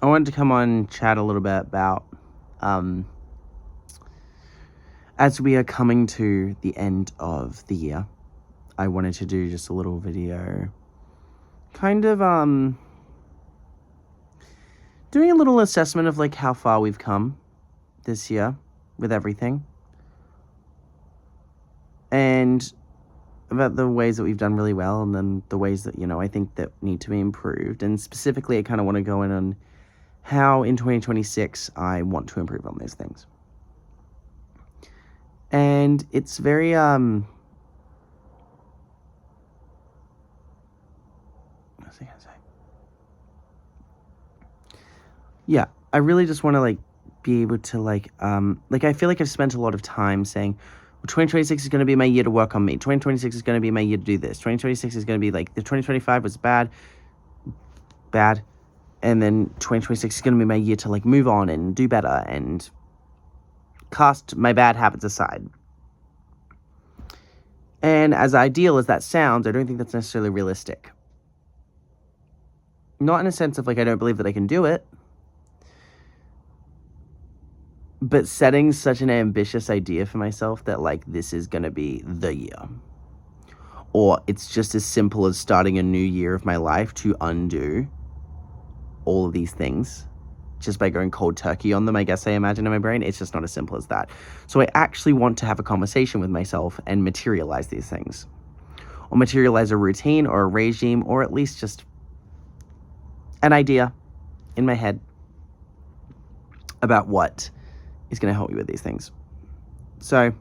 I wanted to come on and chat a little bit about, as we are coming to the end of the year, I wanted to do just a little video, kind of, doing a little assessment of, like, how far we've come this year with everything. And about the ways that we've done really well, and then the ways that, I think that need to be improved. And specifically, I kind of want to go in on how in 2026 I want to improve on those things. And it's very, what was I gonna say? Yeah, I really just want to, like, be able to, like, I feel like I've spent a lot of time saying, well, 2026 is going to be my year to work on me. 2026 is going to be my year to do this. 2026 is going to be, like, the 2025 was bad, and then 2026 is going to be my year to, like, move on and do better and cast my bad habits aside. And as ideal as that sounds, I don't think that's necessarily realistic. Not in a sense of, like, I don't believe that I can do it, but setting such an ambitious idea for myself that, like, this is going to be the year. Or it's just as simple as starting a new year of my life to undo all of these things just by going cold turkey on them, I guess I imagine in my brain. It's just not as simple as that. So I actually want to have a conversation with myself and materialize these things. Or materialize a routine or a regime, or at least just an idea in my head about what is going to help me with these things. So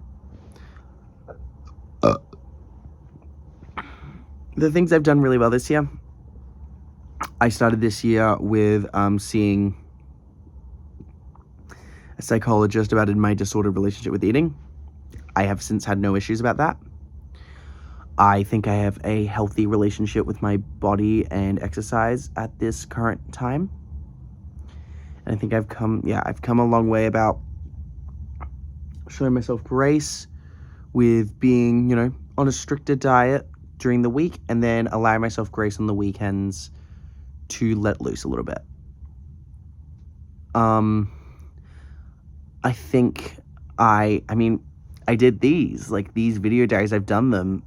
the things I've done really well this year, I started this year with seeing a psychologist about my disordered relationship with eating. I have since had no issues about that. I think I have a healthy relationship with my body and exercise at this current time. And I think I've come a long way about showing myself grace with being, on a stricter diet during the week, and then allowing myself grace on the weekends to let loose a little bit. I think I did these video diaries. I've done them.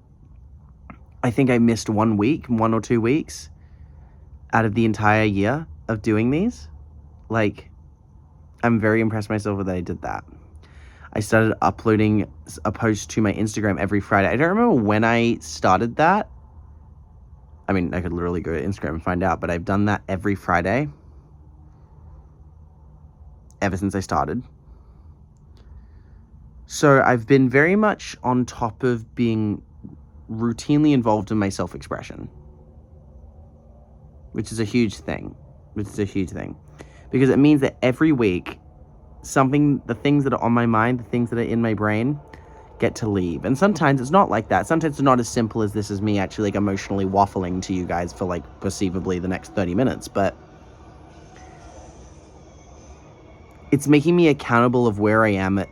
I think I missed 1 or 2 weeks out of the entire year of doing these. Like, I'm very impressed with myself that I did that. I started uploading a post to my Instagram every Friday. I don't remember when I started that. I mean, I could literally go to Instagram and find out, but I've done that every Friday ever since I started. So I've been very much on top of being routinely involved in my self-expression, which is a huge thing. Because it means that every week, the things that are on my mind, the things that are in my brain, get to leave. And sometimes it's not like that. Sometimes it's not as simple as this is me actually, like, emotionally waffling to you guys for, like, perceivably the next 30 minutes. But it's making me accountable of where I am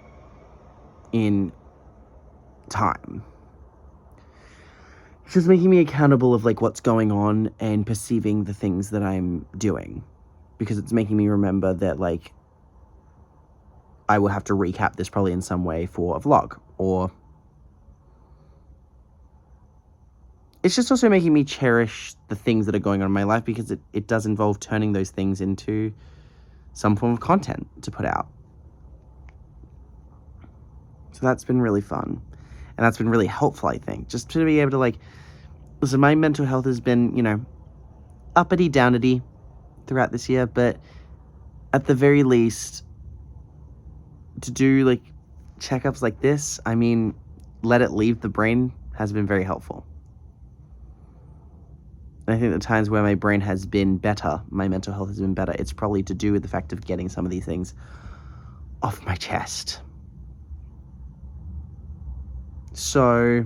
in time. It's just making me accountable of, like, what's going on and perceiving the things that I'm doing. Because it's making me remember that, like, I will have to recap this probably in some way for a vlog. Or it's just also making me cherish the things that are going on in my life, because it does involve turning those things into some form of content to put out. So that's been really fun. And that's been really helpful, I think. Just to be able to, like, listen, my mental health has been, uppity, downity throughout this year. But at the very least, to do, like, checkups like this, let it leave the brain, has been very helpful. And I think the times where my brain has been better, my mental health has been better, it's probably to do with the fact of getting some of these things off my chest. So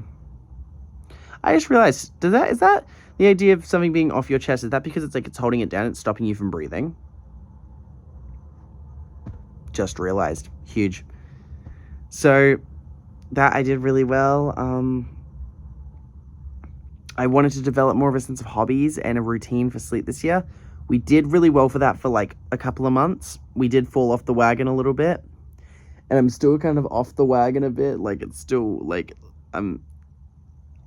I just realized, is that the idea of something being off your chest? Is that because it's holding it down, it's stopping you from breathing? Just realized. Huge. So that I did really well. I wanted to develop more of a sense of hobbies and a routine for sleep this year, We did really well for that for like a couple of months. We did fall off the wagon a little bit. And I'm still kind of off the wagon a bit. Like, it's still, like,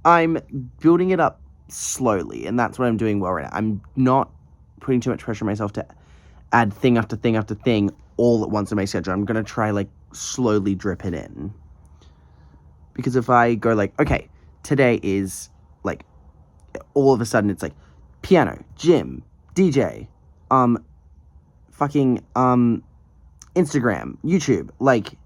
I'm building it up slowly. And that's what I'm doing well right now. I'm not putting too much pressure on myself to add thing after thing after thing all at once in my schedule. I'm going to try, like, slowly drip it in. Because if I go, like, okay, today is, like, all of a sudden it's, like, piano, gym, DJ, fucking, Instagram, YouTube, like,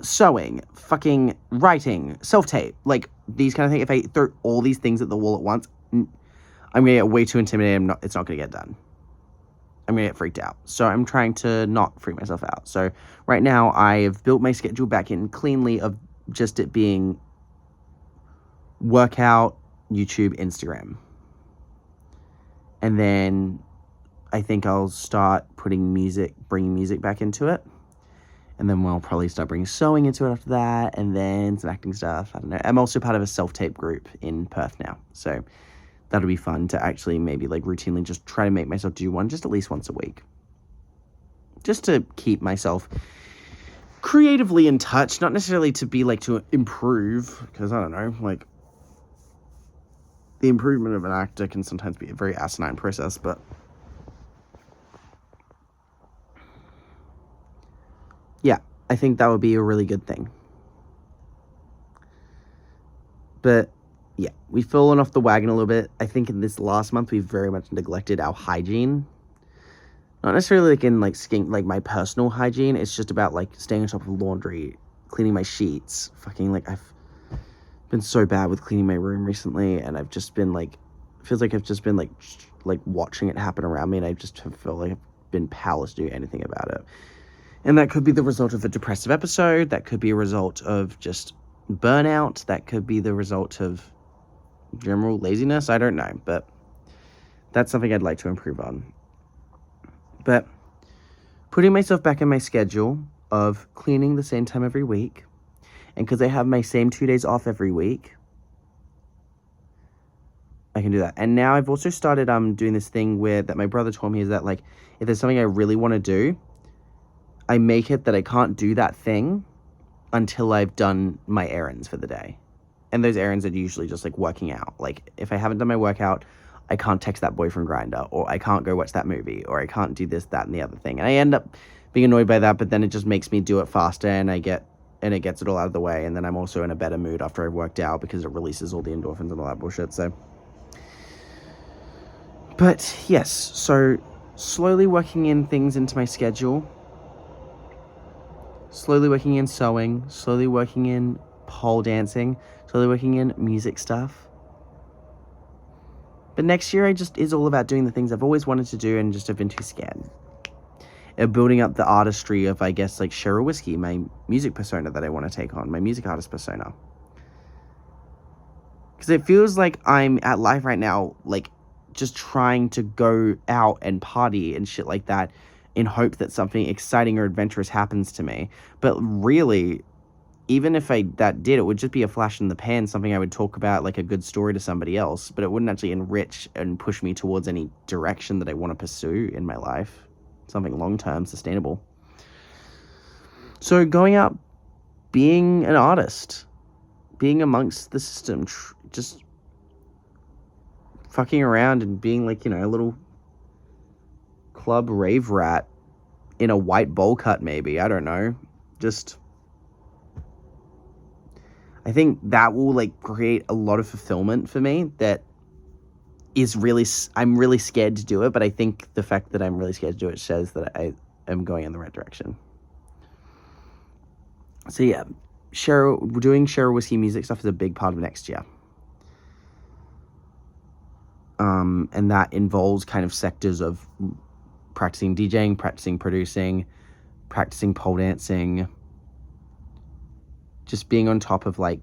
sewing, fucking writing, self-tape, like, these kind of things. If I throw all these things at the wall at once, I'm gonna get way too intimidated. It's not gonna get done. I'm gonna get freaked out. So I'm trying to not freak myself out. So right now I have built my schedule back in cleanly of just it being workout, YouTube, Instagram. And then I think I'll start bringing music back into it. And then we'll probably start bringing sewing into it after that. And then some acting stuff. I don't know. I'm also part of a self-tape group in Perth now. So that'll be fun to actually maybe like routinely just try to make myself do one just at least once a week. Just to keep myself creatively in touch. Not necessarily to be like to improve. Because I don't know. Like the improvement of an actor can sometimes be a very asinine process. But yeah, I think that would be a really good thing. But yeah, we've fallen off the wagon a little bit. I think in this last month, we've very much neglected our hygiene. Not necessarily like in like skin, like my personal hygiene. It's just about like staying on top of laundry, cleaning my sheets. Fucking like I've been so bad with cleaning my room recently, and I've just been like, feels like I've just been like watching it happen around me, and I just feel like I've been powerless to do anything about it. And that could be the result of a depressive episode. That could be a result of just burnout. That could be the result of general laziness. I don't know. But that's something I'd like to improve on. But putting myself back in my schedule of cleaning the same time every week. And because I have my same 2 days off every week, I can do that. And now I've also started doing this thing where that my brother told me is that like if there's something I really want to do, I make it that I can't do that thing until I've done my errands for the day. And those errands are usually just like working out. Like if I haven't done my workout, I can't text that boy from Grindr, or I can't go watch that movie, or I can't do this, that, and the other thing. And I end up being annoyed by that, but then it just makes me do it faster, and it gets it all out of the way. And then I'm also in a better mood after I've worked out because it releases all the endorphins and all that bullshit. So, but yes, so slowly working in things into my schedule. Slowly working in sewing, slowly working in pole dancing, slowly working in music stuff. But next year is all about doing the things I've always wanted to do and just have been too scared. And building up the artistry of, I guess, like Cheryl Whiskey, my music persona that I want to take on, my music artist persona. Because it feels like I'm at life right now, like, just trying to go out and party and shit like that, in hope that something exciting or adventurous happens to me. But really, even if that did, it would just be a flash in the pan, something I would talk about like a good story to somebody else, but it wouldn't actually enrich and push me towards any direction that I want to pursue in my life. Something long-term, sustainable. So going out, being an artist, being amongst the system, just fucking around and being like, you know, a little club rave rat in a white bowl cut, maybe. I don't know. Just, I think that will like create a lot of fulfillment for me. That is really, I'm really scared to do it, but I think the fact that I'm really scared to do it says that I am going in the right direction. So yeah, doing Cheryl Whiskey music stuff is a big part of next year. And that involves kind of sectors of practicing DJing, practicing producing, practicing pole dancing, just being on top of like,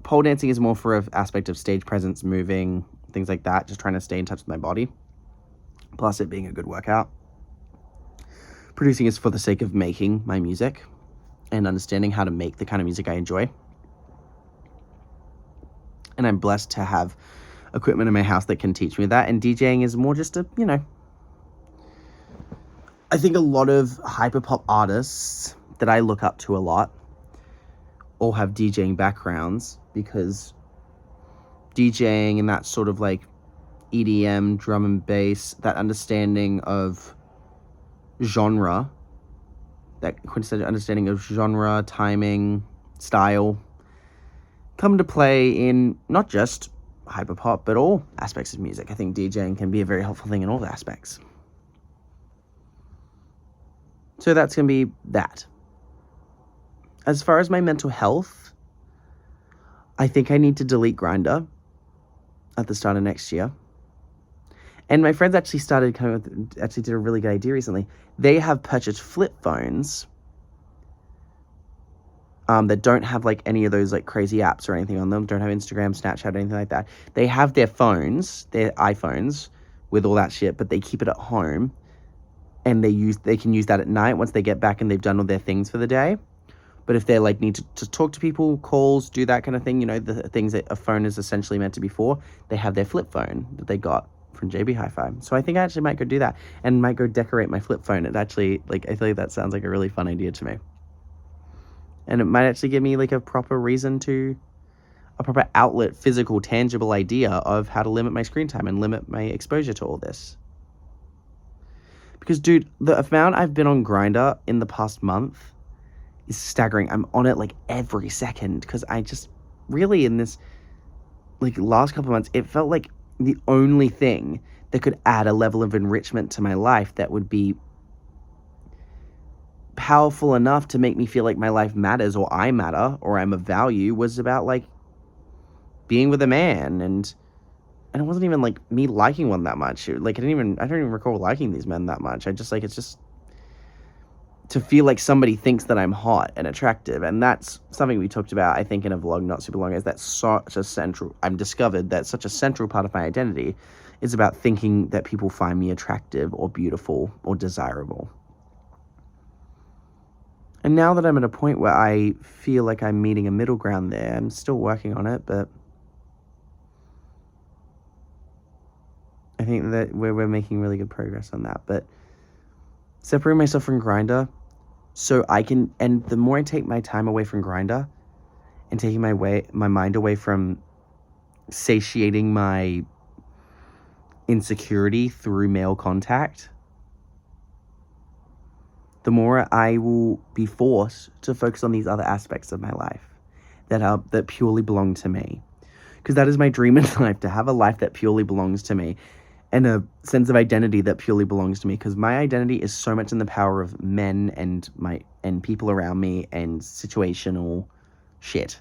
pole dancing is more for an aspect of stage presence, moving, things like that, just trying to stay in touch with my body, plus it being a good workout. Producing is for the sake of making my music and understanding how to make the kind of music I enjoy. And I'm blessed to have equipment in my house that can teach me that. And DJing is more just a, I think a lot of hyperpop artists that I look up to a lot all have DJing backgrounds, because DJing and that sort of like EDM, drum and bass, that understanding of genre, that quintessential understanding of genre, timing, style, come to play in not just hyperpop, but all aspects of music. I think DJing can be a very helpful thing in all aspects. So that's going to be that. As far as my mental health, I think I need to delete Grindr at the start of next year. And my friends actually did a really good idea recently. They have purchased flip phones that don't have like any of those like crazy apps or anything on them, don't have Instagram, Snapchat, anything like that. They have their phones, their iPhones with all that shit, but they keep it at home, and they can use that at night once they get back and they've done all their things for the day. But if they like need to talk to people, calls, do that kind of thing, the things that a phone is essentially meant to be for, they have their flip phone that they got from JB Hi-Fi. So I think I actually might go do that, and might go decorate my flip phone. It actually, I feel like that sounds like a really fun idea to me. And it might actually give me like a proper outlet, physical, tangible idea of how to limit my screen time and limit my exposure to all this. Because, dude, the amount I've been on Grindr in the past month is staggering. I'm on it like every second, because I just really, in this like last couple of months, it felt like the only thing that could add a level of enrichment to my life that would be powerful enough to make me feel like my life matters, or I matter, or I'm of value, was about like being with a man. And it wasn't even like me liking one that much. Like I don't even recall liking these men that much. It's just to feel like somebody thinks that I'm hot and attractive. And that's something we talked about, I think, in a vlog not super long, is that I've discovered that such a central part of my identity is about thinking that people find me attractive or beautiful or desirable. And now that I'm at a point where I feel like I'm meeting a middle ground there, I'm still working on it, but I think that we're making really good progress on that. But separating myself from Grindr so I can, and the more I take my time away from Grindr and taking my mind away from satiating my insecurity through male contact, the more I will be forced to focus on these other aspects of my life that purely belong to me. Because that is my dream in life, to have a life that purely belongs to me, and a sense of identity that purely belongs to me. Because my identity is so much in the power of men and people around me and situational shit.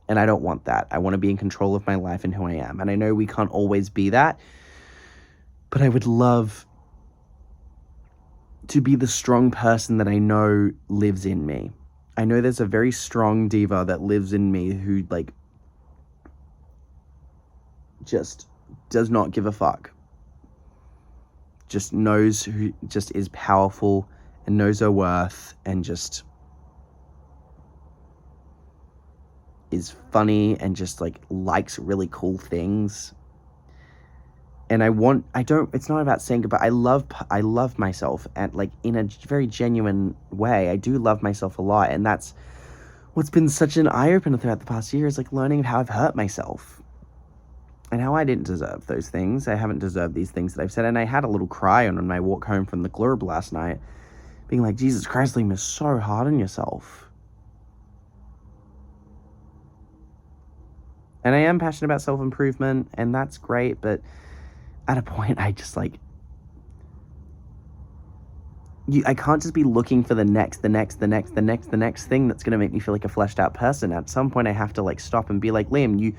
And I don't want that. I want to be in control of my life and who I am. And I know we can't always be that, but I would love to be the strong person that I know lives in me. I know there's a very strong diva that lives in me who just does not give a fuck. Just knows who just is powerful and knows her worth and just is funny and just likes really cool things. And it's not about saying goodbye. I love myself, and in a very genuine way. I do love myself a lot, and that's what's been such an eye-opener throughout the past year, is learning how I've hurt myself and how I didn't deserve those things. I haven't deserved these things that I've said, and I had a little cry on my walk home from the club last night, being like, Jesus Christ, Liam, you're so hard on yourself. And I am passionate about self-improvement, and that's great, but at a point, I just I can't just be looking for the next thing that's going to make me feel like a fleshed out person. At some point, I have to stop and be like, Liam,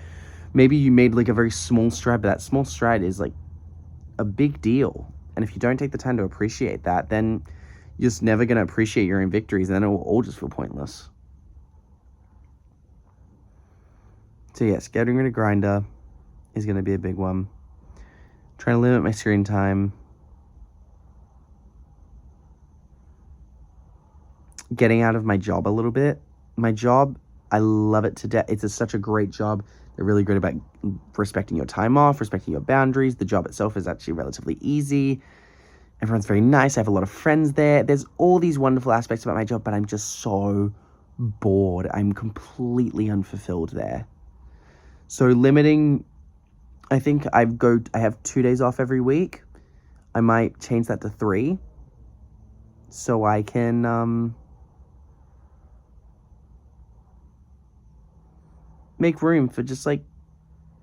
maybe you made a very small stride, but that small stride is a big deal. And if you don't take the time to appreciate that, then you're just never going to appreciate your own victories, and then it will all just feel pointless. So yes, getting rid of Grindr is going to be a big one. Trying to limit my screen time. Getting out of my job a little bit. My job, I love it to death. It's such a great job. They're really good about respecting your time off, respecting your boundaries. The job itself is actually relatively easy. Everyone's very nice. I have a lot of friends there. There's all these wonderful aspects about my job, but I'm just so bored. I'm completely unfulfilled there. So limiting, I think I have 2 days off every week. I might change that to 3 so I can make room for just like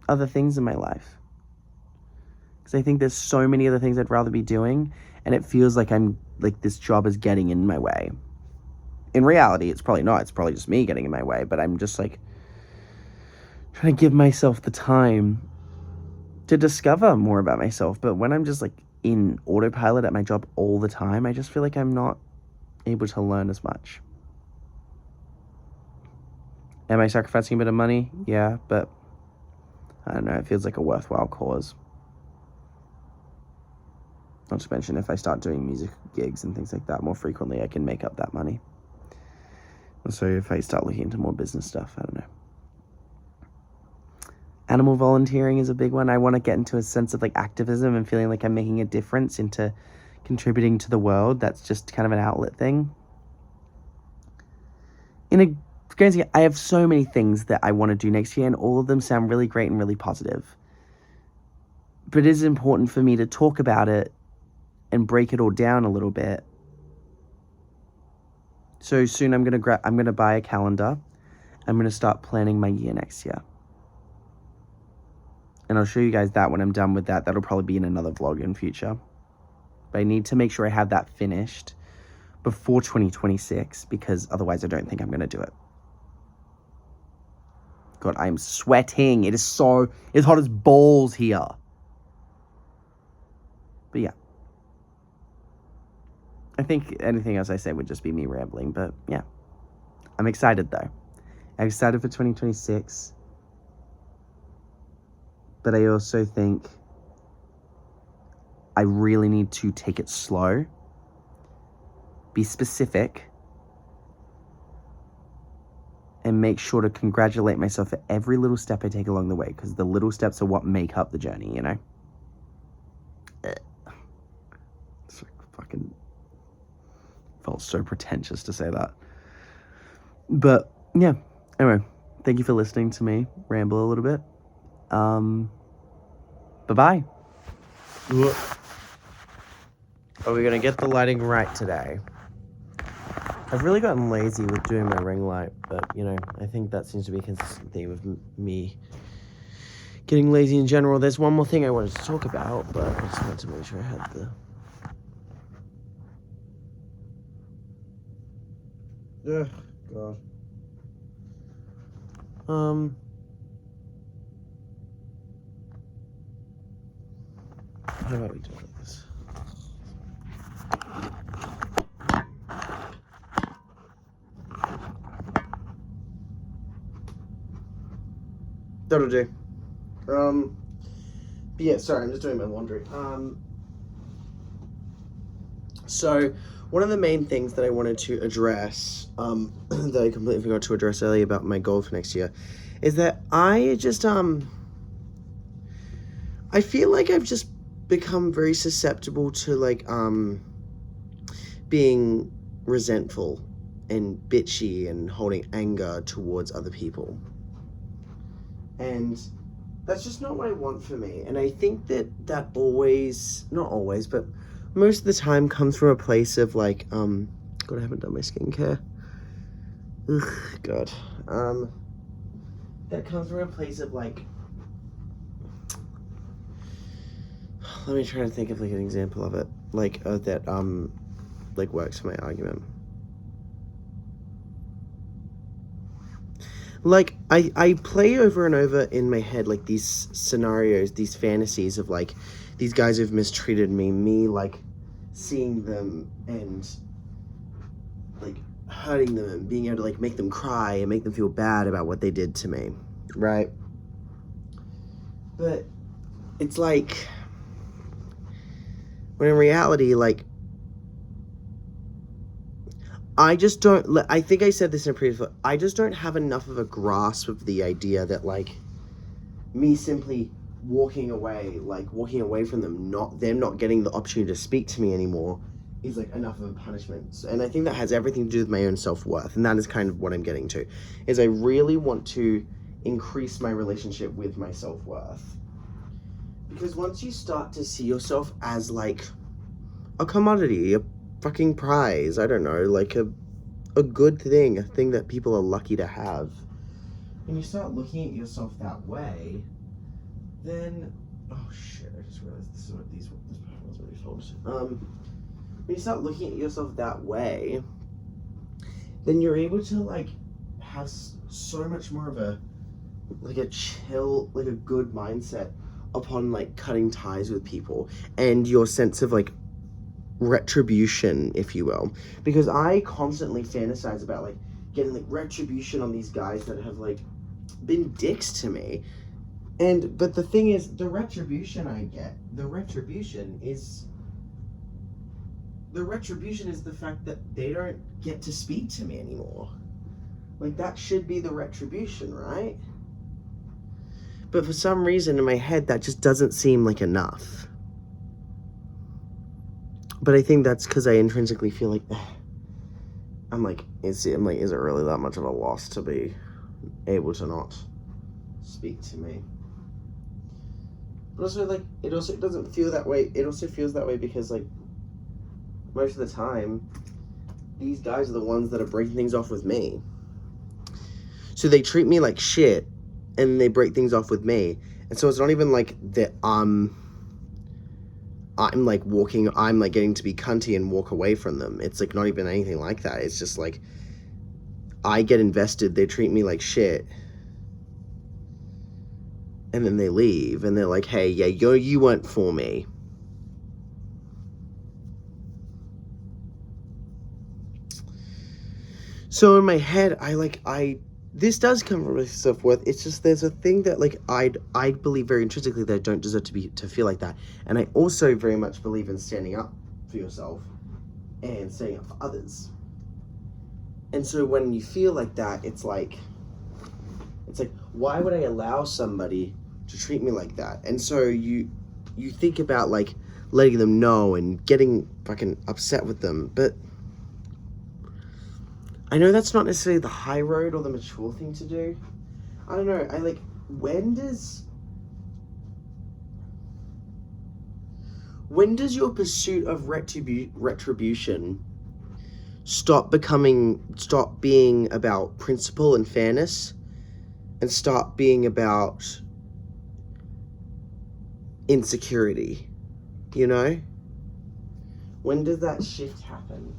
other things in my life. Because I think there's so many other things I'd rather be doing, and it feels like this job is getting in my way. In reality, it's probably not. It's probably just me getting in my way, but I'm just like trying to give myself the time to discover more about myself. But when I'm just like in autopilot at my job all the time, I just feel like I'm not able to learn as much. Am I sacrificing a bit of money? Yeah, but I don't know, it feels like a worthwhile cause. Not to mention, if I start doing music gigs and things like that more frequently, I can make up that money. So if I start looking into more business stuff, I don't know. Animal volunteering is a big one. I want to get into a sense of like activism and feeling like I'm making a difference into contributing to the world. That's just kind of an outlet thing. I have so many things that I want to do next year, and all of them sound really great and really positive. But it is important for me to talk about it and break it all down a little bit. So soon I'm gonna buy a calendar. I'm gonna start planning my year next year. And I'll show you guys that when I'm done with that. That'll probably be in another vlog in future. But I need to make sure I have that finished before 2026, because otherwise I don't think I'm gonna do it. God, I'm sweating. It's hot as balls here. But yeah. I think anything else I say would just be me rambling, but yeah. I'm excited though. I'm excited for 2026. But I also think I really need to take it slow, be specific, and make sure to congratulate myself for every little step I take along the way, because the little steps are what make up the journey, you know? It's like fucking felt so pretentious to say that. But yeah, anyway, thank you for listening to me ramble a little bit. Bye-bye. Are we gonna get the lighting right today? I've really gotten lazy with doing my ring light, but you know, I think that seems to be a consistent theme of me getting lazy in general. There's one more thing I wanted to talk about, but I just wanted to make sure I had the... Ugh, God. How about we do this? That'll do. But yeah, sorry, I'm just doing my laundry. So one of the main things that I wanted to address, that I completely forgot to address earlier about my goal for next year, is that I just, I feel like I've just become very susceptible to, like, being resentful and bitchy and holding anger towards other people. And that's just not what I want for me. And I think that always, not always, but most of the time comes from a place of like, God, I haven't done my skincare. Ugh, God. That comes from a place of like, let me try to think of like an example of it. Like, that, like works for my argument. Like, I play over and over in my head, like, these scenarios, these fantasies of, like, these guys who've mistreated me, like, seeing them and, like, hurting them and being able to, like, make them cry and make them feel bad about what they did to me, right? But it's like, when in reality, like, I just don't, I think I said this in a previous, I just don't have enough of a grasp of the idea that, like, me simply walking away from them, not getting the opportunity to speak to me anymore, is like enough of a punishment. And I think that has everything to do with my own self-worth, and that is kind of what I'm getting to, is I really want to increase my relationship with my self-worth. Because once you start to see yourself as like a commodity, a fucking prize, I don't know, like a good thing, a thing that people are lucky to have, and you start looking at yourself that way, then, oh shit, I just realized this panel was already folded. When you start looking at yourself that way, then you're able to like have so much more of a chill, like a good mindset upon like cutting ties with people, and your sense of like retribution, if you will. Because I constantly fantasize about like getting like retribution on these guys that have like been dicks to me. But the thing is, the retribution is the fact that they don't get to speak to me anymore. Like, that should be the retribution, right? But for some reason in my head, that just doesn't seem like enough. But I think that's because I intrinsically feel like, is it really that much of a loss to be able to not speak to me? But also, like, it doesn't feel that way. It also feels that way because, like, most of the time, these guys are the ones that are breaking things off with me. So they treat me like shit, and they break things off with me. And so it's not even like that I'm like getting to be cunty and walk away from them. It's like not even anything like that. It's just like I get invested, they treat me like shit, and then they leave, and they're like, hey, yeah, you weren't for me. So in my head, this does come from self-worth. It's just there's a thing that like I believe very intrinsically that I don't deserve to feel like that. And I also very much believe in standing up for yourself and standing up for others. And so when you feel like that, it's like why would I allow somebody to treat me like that? And so you think about like letting them know and getting fucking upset with them, but I know that's not necessarily the high road or the mature thing to do. I don't know. When does your pursuit of retribution stop being about principle and fairness, and start being about insecurity? You know? When does that shift happen?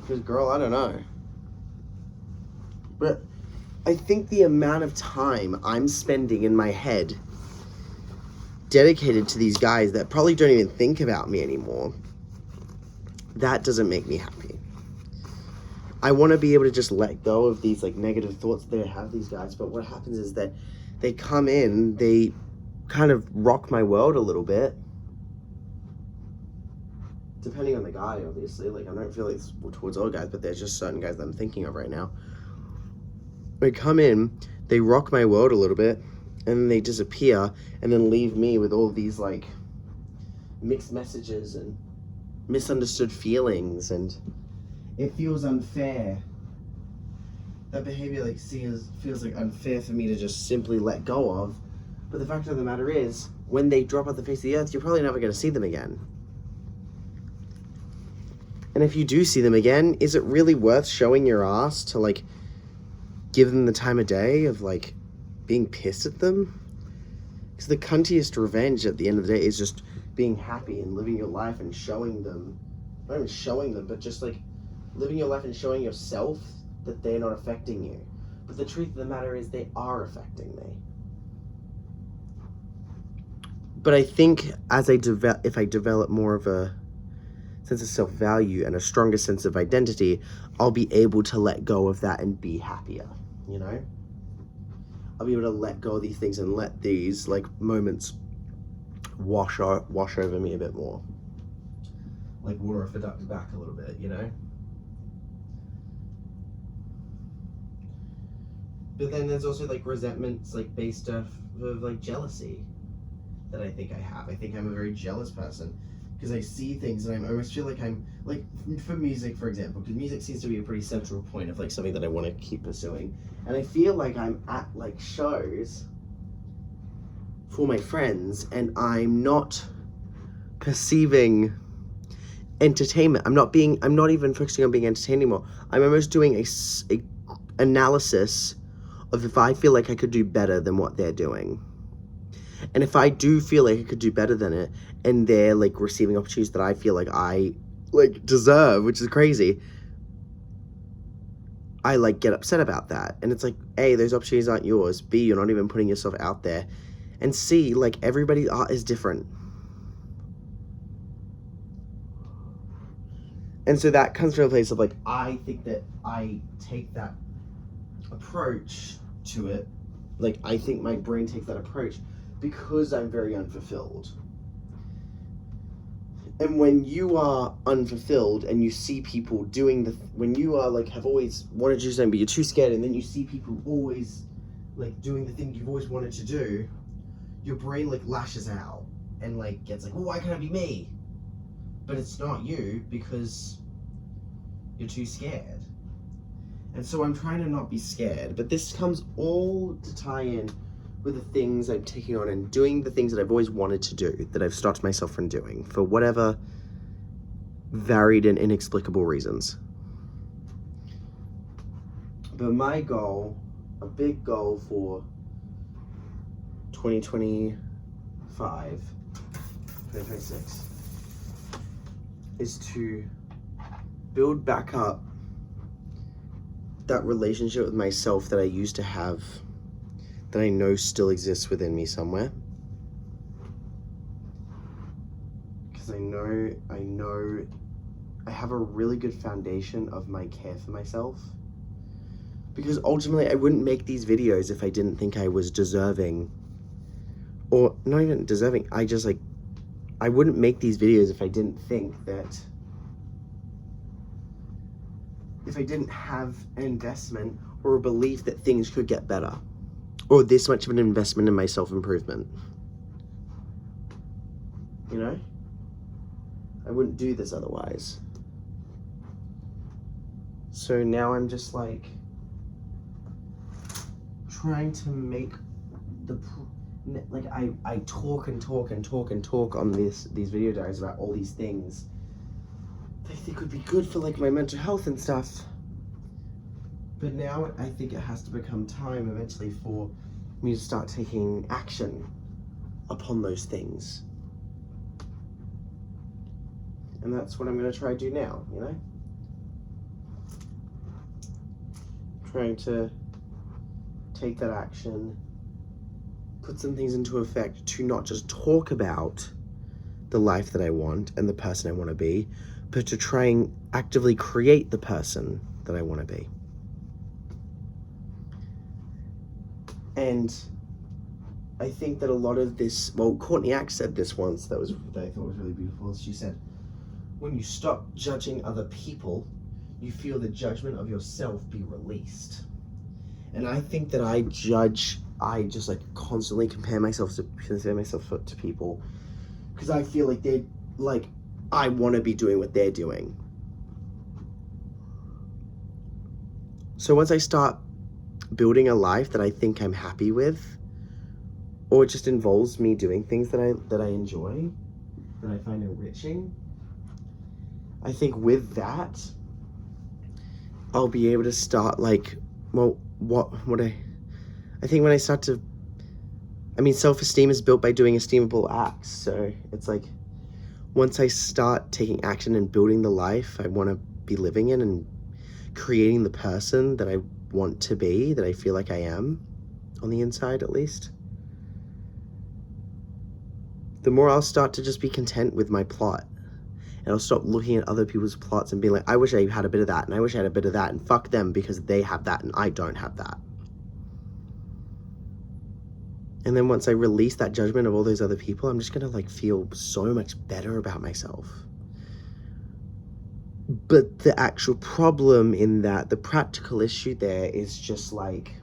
Because, girl, I don't know. But I think the amount of time I'm spending in my head dedicated to these guys that probably don't even think about me anymore, that doesn't make me happy. I want to be able to just let go of these like negative thoughts that I have these guys, but what happens is that they come in, they kind of rock my world a little bit. Depending on the guy, obviously. Like, I don't feel like it's towards all guys, but there's just certain guys that I'm thinking of right now. They come in, they rock my world a little bit, and then they disappear, and then leave me with all these, like, mixed messages and misunderstood feelings, and it feels unfair. That behavior, like, feels like unfair for me to just simply let go of. But the fact of the matter is, when they drop off the face of the earth, you're probably never going to see them again. And if you do see them again, is it really worth showing your ass to, like, give them the time of day of, like, being pissed at them? Because the cuntiest revenge at the end of the day is just being happy and living your life and showing them, not even showing them, but just, like, living your life and showing yourself that they're not affecting you. But the truth of the matter is they are affecting me. But I think if I develop more of a sense of self-value and a stronger sense of identity, I'll be able to let go of that and be happier, you know? I'll be able to let go of these things and let these, like, moments wash over me a bit more. Like water off a duck's back a little bit, you know? But then there's also like resentments, like based off of like jealousy that I think I have. I think I'm a very jealous person because I see things and I almost feel like I'm like, for music, for example, because music seems to be a pretty central point of like something that I want to keep pursuing. And I feel like I'm at like shows for my friends and I'm not perceiving entertainment. I'm not even focusing on being entertained anymore. I'm almost doing a analysis of if I feel like I could do better than what they're doing. And if I do feel like I could do better than it, and they're like receiving opportunities that I feel like I like deserve, which is crazy, I like get upset about that. And it's like, A, those opportunities aren't yours. B, you're not even putting yourself out there. And C, like everybody's art is different. And so that comes from a place of like, I think that I take that approach to it. Like, I think my brain takes that approach because I'm very unfulfilled. And when you are unfulfilled and you see people doing when you are like, have always wanted to do something, but you're too scared, and then you see people always like doing the thing you've always wanted to do, your brain like lashes out and like gets like, well, why can't it be me? But it's not you because you're too scared. And so I'm trying to not be scared, but this comes all to tie in with the things I'm taking on and doing the things that I've always wanted to do, that I've stopped myself from doing for whatever varied and inexplicable reasons. But my goal, a big goal for 2026, is to build back up that relationship with myself that I used to have, that I know still exists within me somewhere. Because I know I have a really good foundation of my care for myself. Because ultimately I wouldn't make these videos if I didn't think I was deserving, or not even deserving, I wouldn't make these videos if I didn't think that, if I didn't have an investment or a belief that things could get better, or this much of an investment in my self-improvement. You know? I wouldn't do this otherwise. So now I'm just like trying to make I talk and talk and talk and talk on these video diaries about all these things I think would be good for like my mental health and stuff. But now I think it has to become time eventually for me to start taking action upon those things. And that's what I'm going to try to do now, you know? Trying to take that action, put some things into effect to not just talk about the life that I want and the person I want to be, but to try and actively create the person that I want to be. And I think that a lot of this, well, Courtney Axe said this once that I thought was really beautiful. She said, when you stop judging other people, you feel the judgment of yourself be released. And I think that I just like constantly compare myself to people because I feel like they're like, I want to be doing what they're doing. So once I start building a life that I think I'm happy with, or it just involves me doing things that I enjoy, that I find enriching, I think with that, I'll be able to start like, well, I think when I start to, self-esteem is built by doing esteemable acts. So it's like, once I start taking action and building the life I want to be living in and creating the person that I want to be, that I feel like I am, on the inside at least, the more I'll start to just be content with my plot. And I'll stop looking at other people's plots and being like, I wish I had a bit of that, and I wish I had a bit of that, and fuck them because they have that and I don't have that. And then once I release that judgment of all those other people, I'm just gonna like feel so much better about myself. But the actual problem in that, the practical issue there is just like,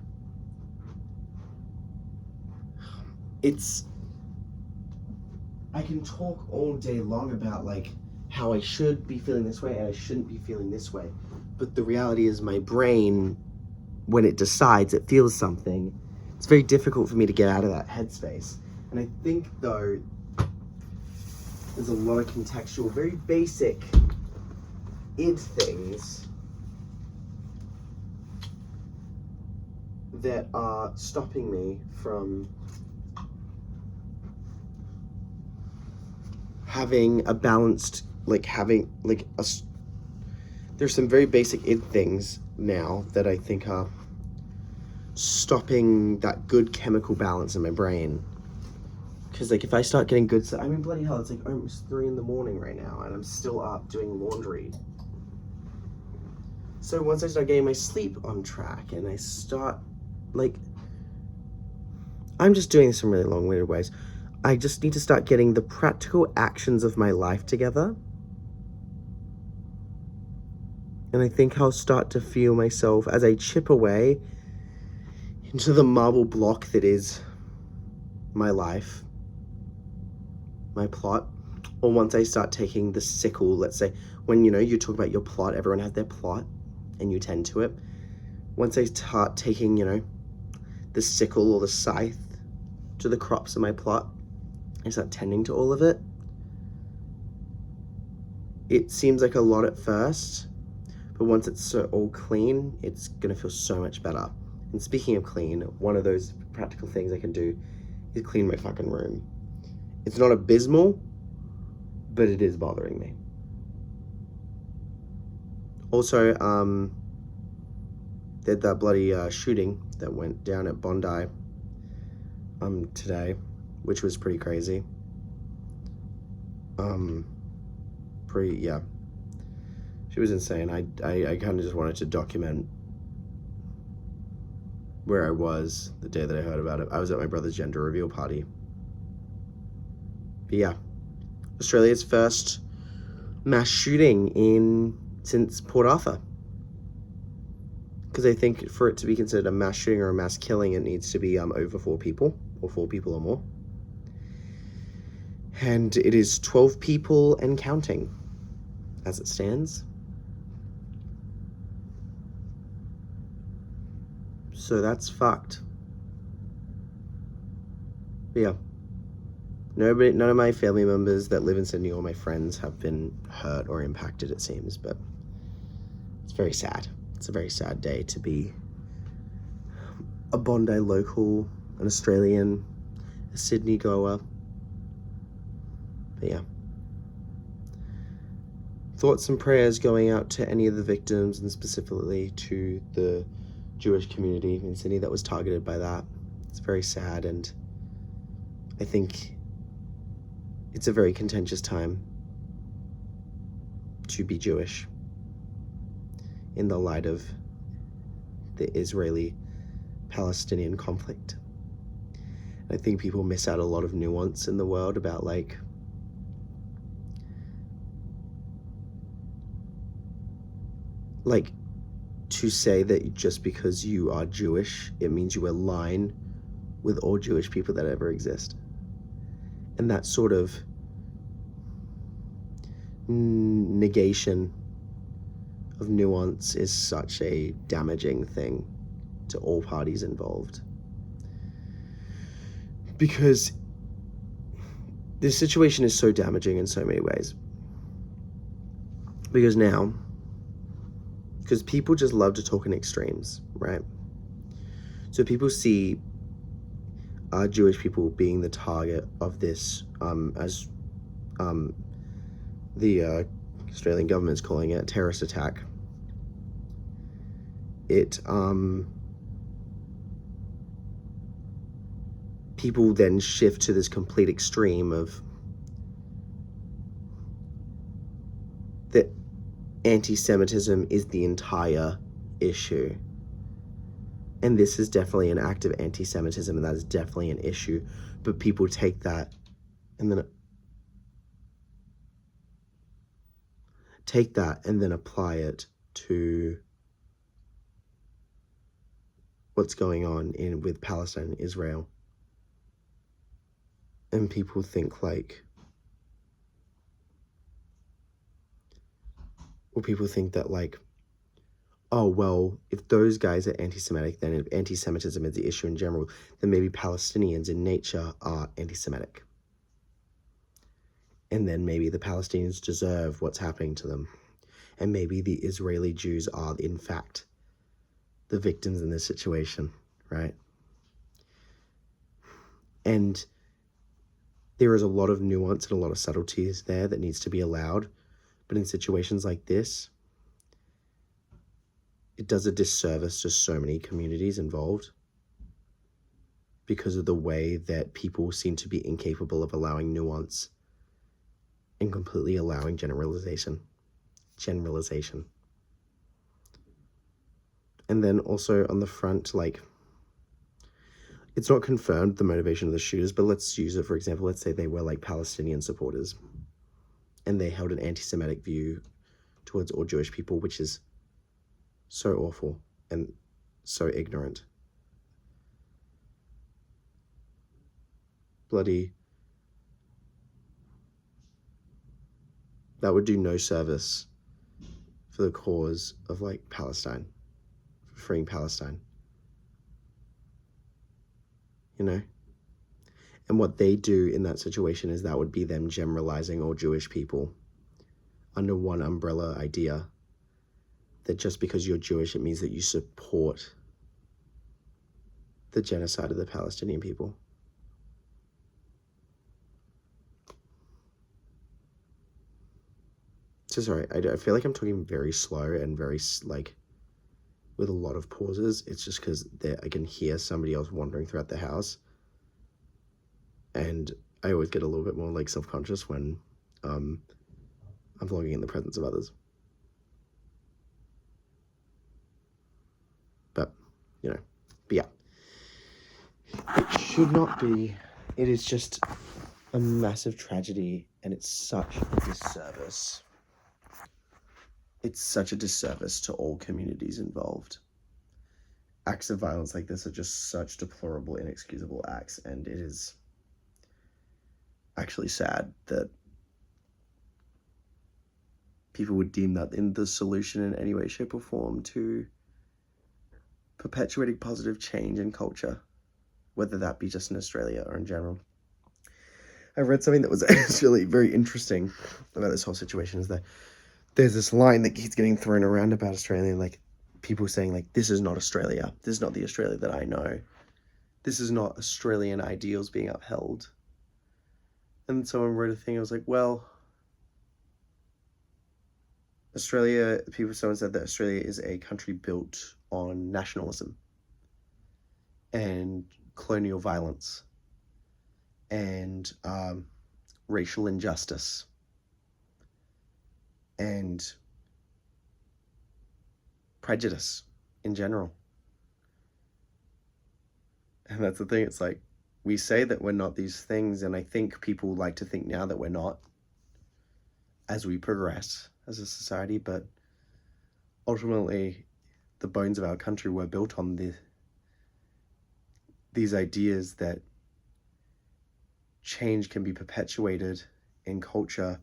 I can talk all day long about like how I should be feeling this way and I shouldn't be feeling this way. But the reality is my brain, when it decides it feels something, it's very difficult for me to get out of that headspace. And I think though, there's a lot of contextual, very basic id things that are stopping me from having a balanced, there's some very basic id things now that I think are stopping that good chemical balance in my brain. Because like if I start getting good, I mean bloody hell, it's like almost 3 in the morning right now and I'm still up doing laundry. So once I start getting my sleep on track and I start like, I'm just doing this in really long-winded ways. I just need to start getting the practical actions of my life together. And I think I'll start to feel myself as I chip away into the marble block that is my life, my plot. Or once I start taking the sickle, let's say, when you talk about your plot, everyone has their plot and you tend to it. Once I start taking, the sickle or the scythe to the crops of my plot, I start tending to all of it. It seems like a lot at first, but once it's all clean, it's gonna feel so much better. And speaking of clean, one of those practical things I can do is clean my fucking room. It's not abysmal, but it is bothering me. Also, they had that bloody shooting that went down at Bondi today, which was pretty crazy. She was insane. I kind of just wanted to document where I was the day that I heard about it. I was at my brother's gender reveal party. But yeah, Australia's first mass shooting since Port Arthur. Because I think for it to be considered a mass shooting or a mass killing, it needs to be over 4 people, or 4 people or more. And it is 12 people and counting, as it stands. So that's fucked. But yeah. None of my family members that live in Sydney or my friends have been hurt or impacted, it seems, but it's very sad. It's a very sad day to be a Bondi local, an Australian, a Sydney goer. But yeah. Thoughts and prayers going out to any of the victims and specifically to the Jewish community in Sydney that was targeted by that. It's very sad, and I think it's a very contentious time to be Jewish in the light of the Israeli-Palestinian conflict. I think people miss out a lot of nuance in the world about to say that just because you are Jewish, it means you align with all Jewish people that ever exist. And that sort of negation of nuance is such a damaging thing to all parties involved. Because this situation is so damaging in so many ways. Because people just love to talk in extremes, right? So people see Jewish people being the target of this, as the Australian government is calling it, a terrorist attack. People then shift to this complete extreme of that anti-Semitism is the entire issue. And this is definitely an act of anti-Semitism, and that is definitely an issue. But people take that and then apply it to what's going on with Palestine and Israel. And people think like, or people think that like, oh, well, if those guys are anti-Semitic, then if anti-Semitism is the issue in general, then maybe Palestinians in nature are anti-Semitic. And then maybe the Palestinians deserve what's happening to them. And maybe the Israeli Jews are, in fact, the victims in this situation, right? And there is a lot of nuance and a lot of subtleties there that needs to be allowed. But in situations like this, it does a disservice to so many communities involved because of the way that people seem to be incapable of allowing nuance and completely allowing generalization. And then also on the front, like, it's not confirmed the motivation of the shooters, but let's use it for example. Let's say they were like Palestinian supporters and they held an anti-Semitic view towards all Jewish people, which is so awful and so ignorant. Bloody, that would do no service for the cause of like Palestine, freeing Palestine, you know? And what they do in that situation is that would be them generalizing all Jewish people under one umbrella idea that just because you're Jewish, it means that you support the genocide of the Palestinian people. So sorry, I feel like I'm talking very slow and very like with a lot of pauses. It's just because I can hear somebody else wandering throughout the house. And I always get a little bit more like self-conscious when I'm vlogging in the presence of others. But, you know, but yeah. It should not be. It is just a massive tragedy and it's such a disservice. It's such a disservice to all communities involved. Acts of violence like this are just such deplorable, inexcusable acts, and it is actually sad that people would deem that in the solution in any way, shape, or form to perpetuating positive change in culture, whether that be just in Australia or in general. I read something that was actually very interesting about this whole situation, is that there's this line that keeps getting thrown around about Australia, like people saying like, this is not Australia. This is not the Australia that I know. This is not Australian ideals being upheld. And someone wrote a thing, I was like, well, someone said that Australia is a country built on nationalism and colonial violence and racial injustice and prejudice in general. And that's the thing, it's like, we say that we're not these things, and I think people like to think now that we're not as we progress as a society, but ultimately the bones of our country were built on these ideas that change can be perpetuated in culture,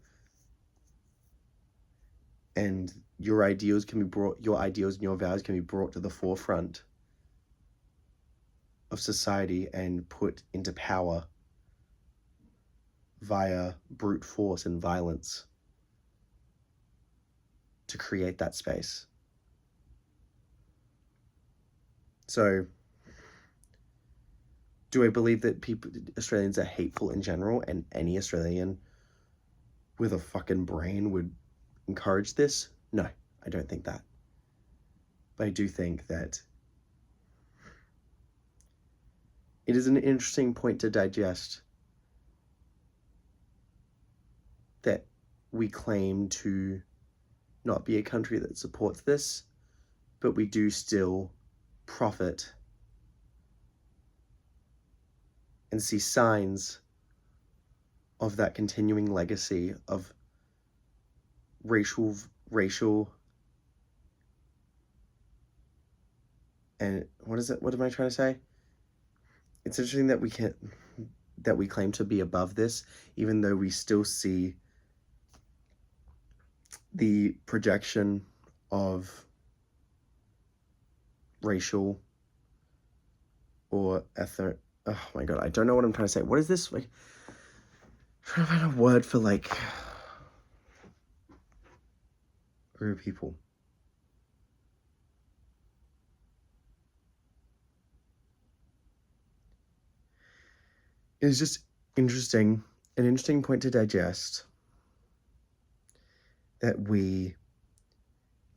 and your ideals and your values can be brought to the forefront of society and put into power via brute force and violence to create that space. So, do I believe that Australians are hateful in general, and any Australian with a fucking brain would encourage this? No, I don't think that. But I do think that it is an interesting point to digest that we claim to not be a country that supports this, but we do still profit and see signs of that continuing legacy of racial and what am I trying to say? It's interesting that we can that we claim to be above this, even though we still see the projection of racial or oh my god, I don't know what I'm trying to say. What is this? Like, I'm trying to find a word for like group of people. It's just interesting, an interesting point to digest, that we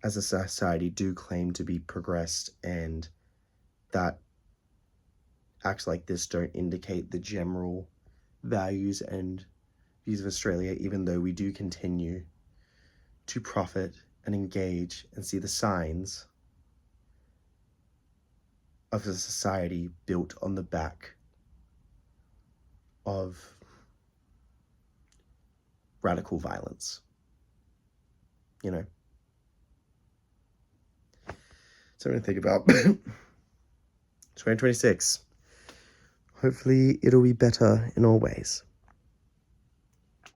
as a society do claim to be progressed, and that acts like this don't indicate the general values and views of Australia, even though we do continue to profit and engage and see the signs of a society built on the back of radical violence, you know? Something to think about. 2026. Hopefully it'll be better in all ways.